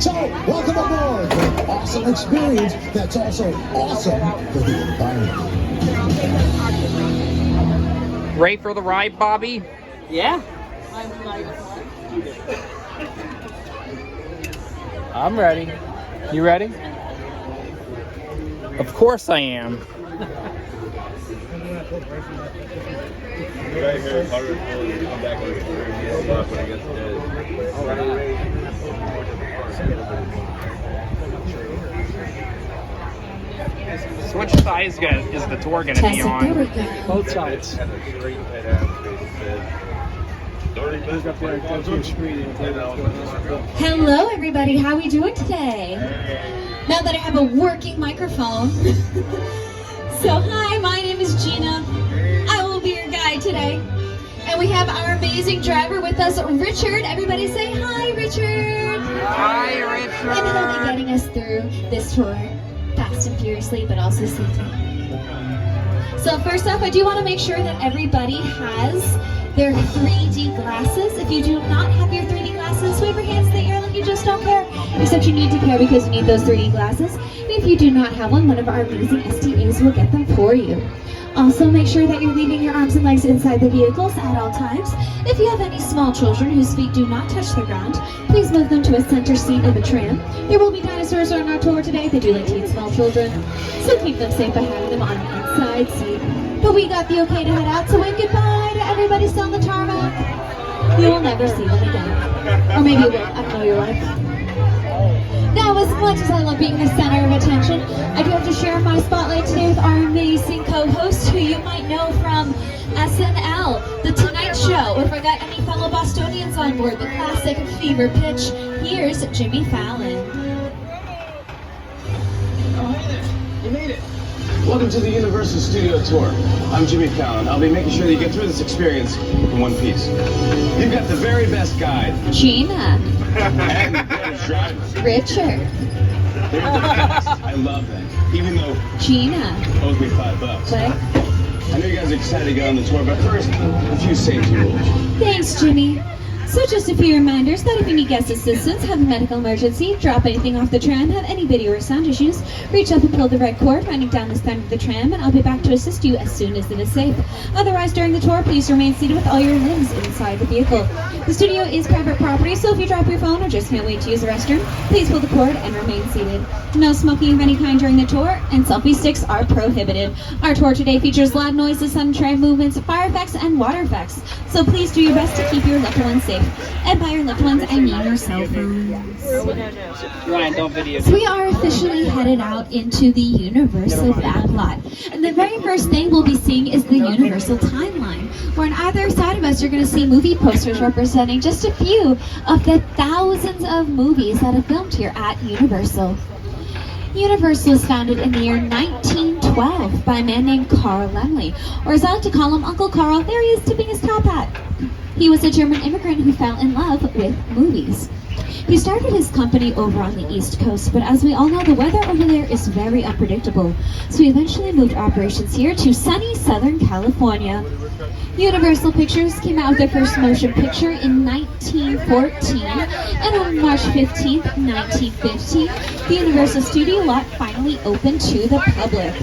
So, welcome aboard for an awesome experience that's also awesome for the environment. Ready for the ride, Bobby? Yeah. I'm ready. You ready? Of course I am. Right here, harder to come back and when it gets dead. So which side is the tour going to be on? There we go. Both sides. Hello, everybody. How are we doing today? Now that I have a working microphone. So, hi, my name is Gina. I will be your guide today. And we have our amazing driver with us, Richard. Everybody say hi, Richard. Hi, Richard. And he'll be getting us through this tour fast and furiously, but also safely. So first off, I do want to make sure that everybody has their 3D glasses. If you do not have your 3D glasses, wave your hands in the air like you just don't care. Except you need to care because you need those 3D glasses. And if you do not have one of our amazing STAs will get them for you. Also, make sure that you're leaving your arms and legs inside the vehicles at all times. If you have any small children whose feet do not touch the ground, please move them to a center seat in the tram. There will be dinosaurs on our tour today. They do like to eat small children, so keep them safe by having them on the inside seat. But we got the okay to head out, so wave goodbye to everybody still on the tarmac. You will never see them again. Or maybe you will. I don't know your life. Now, as much as I love being the center of attention, I do have to share my spotlight today with our amazing co-host, who you might know from SNL, The Tonight Show. If I got any fellow Bostonians on board, the classic fever pitch, here's Jimmy Fallon. Oh, hey there. You made it. Welcome to the Universal Studio Tour. I'm Jimmy Fallon. I'll be making sure that you get through this experience in one piece. You've got the very best guide. Gina. And the greatest driver. Richard. They're the best. I love them. Even though Gina. owes me $5. What? I know you guys are excited to go on the tour, but first, a few safety rules. Thanks, Jimmy. So just a few reminders that if you need guest assistance, have a medical emergency, drop anything off the tram, have any video or sound issues, reach up and pull the red cord, running down the side of the tram, and I'll be back to assist you as soon as it is safe. Otherwise, during the tour, please remain seated with all your limbs inside the vehicle. The studio is private property, so if you drop your phone or just can't wait to use the restroom, please pull the cord and remain seated. No smoking of any kind during the tour, and selfie sticks are prohibited. Our tour today features loud noises, sudden tram movements, fire effects, and water effects. So please do your best to keep your loved ones safe. And by your loved ones, I mean your cell phones. Ryan, don't video. So we are officially headed out into the Universal backlot. And the very first thing we'll be seeing is the Universal timeline, where on either side of us you're going to see movie posters representing just a few of the thousands of movies that have filmed here at Universal. Universal was founded in the year 1912 by a man named Carl Laemmle, or as I like to call him, Uncle Carl. There he is tipping his top hat. He was a German immigrant who fell in love with movies. He started his company over on the East Coast, but as we all know, the weather over there is very unpredictable. So he eventually moved operations here to sunny Southern California. Universal Pictures came out with their first motion picture in 1914, and on March 15th, 1950, the Universal Studio lot finally opened to the public.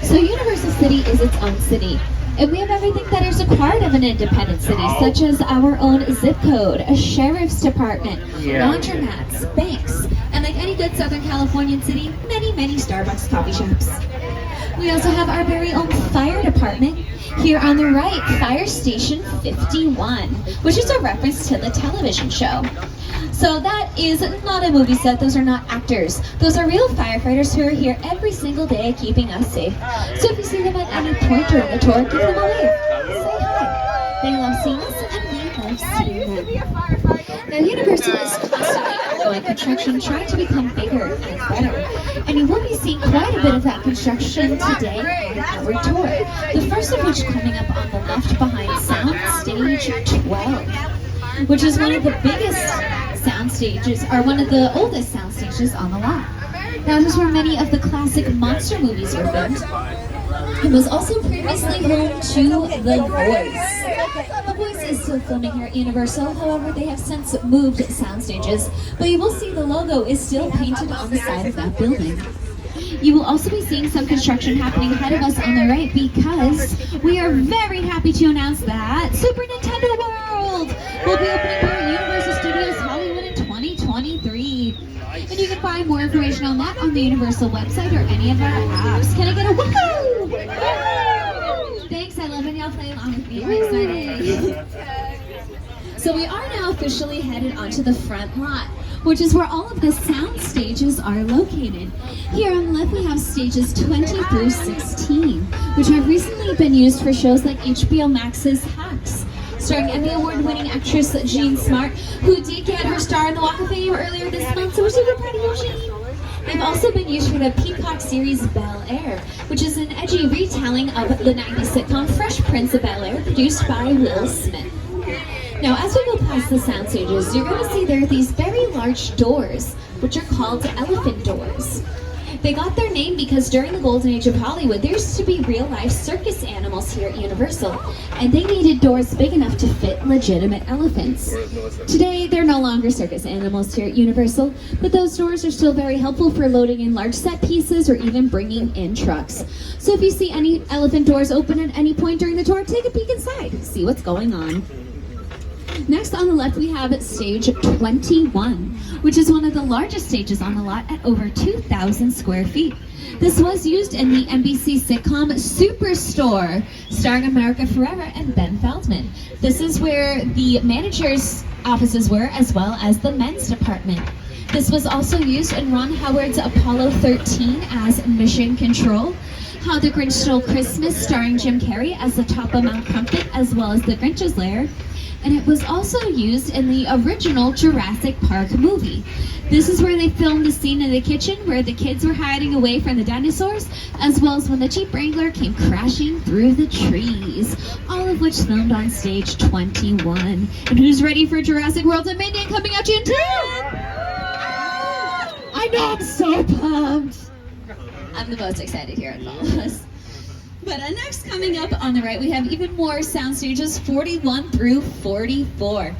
So Universal City is its own city. And we have everything that is required of an independent city, such as our own zip code, a sheriff's department, laundromats, banks, and like any good Southern Californian city, many, many Starbucks coffee shops. We also have our very own fire department. Here on the right, Fire Station 51, which is a reference to the television show. So that is not a movie set, those are not actors. Those are real firefighters who are here every single day keeping us safe. So if you see them at any point during the tour, give them a wave. Say hi. They love seeing us and we love seeing them. Now Universal is constantly undergoing construction, trying to become bigger and better. And you will be seeing quite a bit of that construction today on our tour. The first of which coming up on the left behind Sound Stage 12, which is one of the biggest sound stages, or one of the oldest sound stages on the lot. Now, this is where many of the classic monster movies were filmed. It was also previously home to The Voice. The Voice is still filming here at Universal, however they have since moved sound stages, but you will see the logo is still painted on the side of that building. You will also be seeing some construction happening ahead of us on the right because we are very happy to announce that Super Nintendo World will be opening here at Universal Studios Hollywood in 2023. And you can find more information on that on the Universal website or any of our apps. Can I get a woohoo? Thanks, I love when y'all play along with me. I'm excited. So we are now officially headed onto the front lot, which is where all of the sound stages are located. Here on the left we have stages 20 through 16, which have recently been used for shows like HBO Max's Hacks, starring Emmy Award-winning actress Jean Smart, who did get her star in the Walk of Fame earlier this month, so we're super proud of you, Jean. They've also been used for the Peacock series Bel Air, which is an edgy retelling of the 90s sitcom Fresh Prince of Bel Air, produced by Will Smith. Now, as we go past the sound stages, you're going to see there are these very large doors, which are called elephant doors. They got their name because during the golden age of Hollywood, there used to be real-life circus animals here at Universal, and they needed doors big enough to fit legitimate elephants. Today, they're no longer circus animals here at Universal, but those doors are still very helpful for loading in large set pieces or even bringing in trucks. So if you see any elephant doors open at any point during the tour, take a peek inside, see what's going on. Next on the left we have stage 21, which is one of the largest stages on the lot at over 2,000 square feet. This was used in the NBC sitcom Superstore, starring America Ferrera and Ben Feldman. This is where the manager's offices were, as well as the men's department. This was also used in Ron Howard's Apollo 13 as Mission Control, How the Grinch Stole Christmas, starring Jim Carrey as the top of Mount Crumpet, as well as the Grinch's Lair. And it was also used in the original Jurassic Park movie. This is where they filmed the scene in the kitchen where the kids were hiding away from the dinosaurs, as well as when the Jeep Wrangler came crashing through the trees, all of which filmed on stage 21. And who's ready for Jurassic World Dominion coming out June 10th? I know, I'm so pumped. I'm the most excited here at all of us. But next, coming up on the right, we have even more sound stages 41 through 44,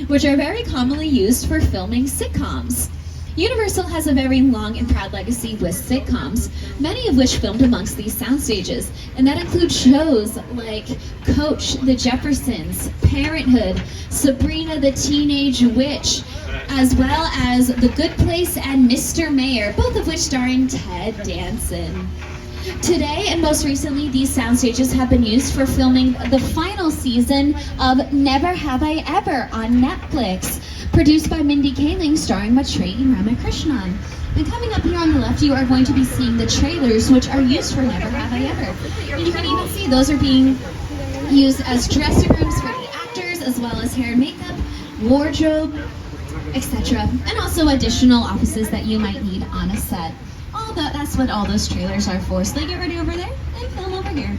which are very commonly used for filming sitcoms. Universal has a very long and proud legacy with sitcoms, many of which filmed amongst these sound stages, and that includes shows like Coach, The Jeffersons, Parenthood, Sabrina the Teenage Witch, as well as The Good Place and Mr. Mayor, both of which starring Ted Danson. Today, and most recently, these sound stages have been used for filming the final season of Never Have I Ever on Netflix, produced by Mindy Kaling, starring Maitreyi Ramakrishnan. And coming up here on the left, you are going to be seeing the trailers, which are used for Never Have I Ever. And you can even see those are being used as dressing rooms for the actors, as well as hair and makeup, wardrobe, etc. And also additional offices that you might need on a set. That's what all those trailers are for. So they get ready over there and film over here.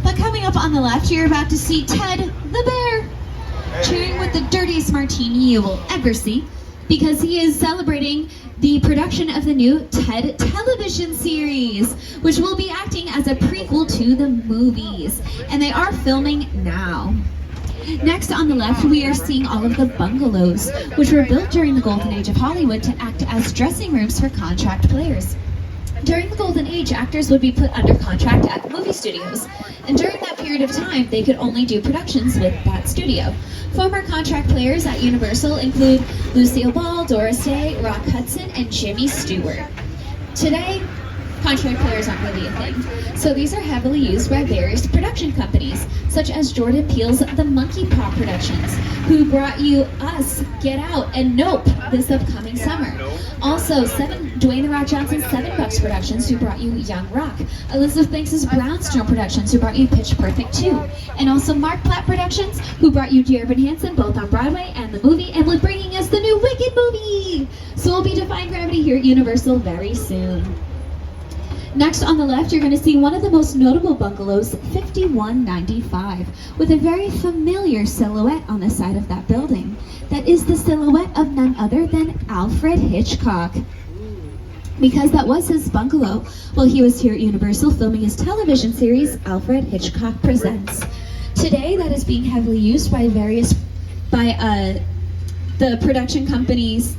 But coming up on the left, you're about to see Ted the Bear cheering with the dirtiest martini you will ever see, because he is celebrating the production of the new Ted television series, which will be acting as a prequel to the movies. And they are filming now. Next on the left, we are seeing all of the bungalows, which were built during the golden age of Hollywood to act as dressing rooms for contract players. During the golden age, actors would be put under contract at movie studios, and during that period of time, they could only do productions with that studio. Former contract players at Universal include Lucille Ball, Doris Day, Rock Hudson, and Jimmy Stewart. Today, contract players aren't really a thing, so these are heavily used by various production companies, such as Jordan Peele's The Monkey Paw Productions, who brought you Us, Get Out, and Nope this upcoming summer. Also, Dwayne "The Rock" Johnson's $7 Productions, who brought you Young Rock. Elizabeth Banks' Brownstone Productions, who brought you Pitch Perfect 2. And also Mark Platt Productions, who brought you Dear Evan Hansen, both on Broadway and the movie, and with bringing us the new Wicked movie. So we'll be defying gravity here at Universal very soon. Next on the left, you're going to see one of the most notable bungalows, 5195, with a very familiar silhouette on the side of that building. That is the silhouette of none other than Alfred Hitchcock, because that was his bungalow while he was here at Universal filming his television series, Alfred Hitchcock Presents. today that is being heavily used by the production companies